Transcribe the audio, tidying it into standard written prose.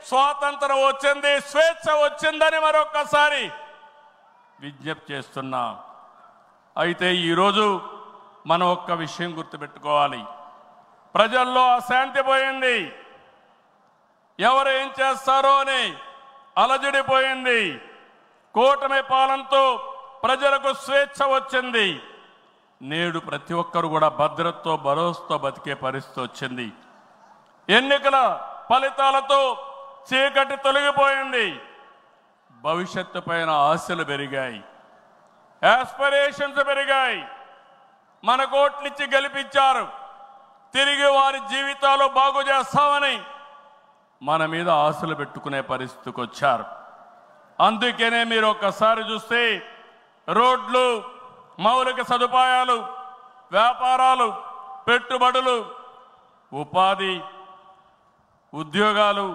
స్వాతంత్రం వచ్చింది, స్వేచ్ఛ వచ్చిందని మరొక్కసారి విజ్ఞప్తి చేస్తున్నా. అయితే ఈరోజు మనం ఒక్క విషయం గుర్తుపెట్టుకోవాలి. ప్రజల్లో అశాంతి పోయింది, ఎవరు ఏం చేస్తారో అని అలజడిపోయింది. కూటమి పాలనతో ప్రజలకు స్వేచ్ఛ వచ్చింది. నేడు ప్రతి ఒక్కరు కూడా భద్రతతో భరోసాతో బతికే పరిస్థితి వచ్చింది. ఎన్నికల ఫలితాలతో చీకటి తొలగిపోయింది. భవిష్యత్తు పైన ఆశలు పెరిగాయి, ఆస్పిరేషన్స్ పెరిగాయి. మన కోట్లిచ్చి గెలిపించారు, తిరిగి వారి జీవితాలు బాగు చేస్తామని మన మీద ఆశలు పెట్టుకునే పరిస్థితికి వచ్చారు. అందుకనే మీరు ఒక్కసారి చూస్తే రోడ్లు, మౌలిక సదుపాయాలు, వ్యాపారాలు, పెట్టుబడులు, ఉపాధి, ఉద్యోగాలు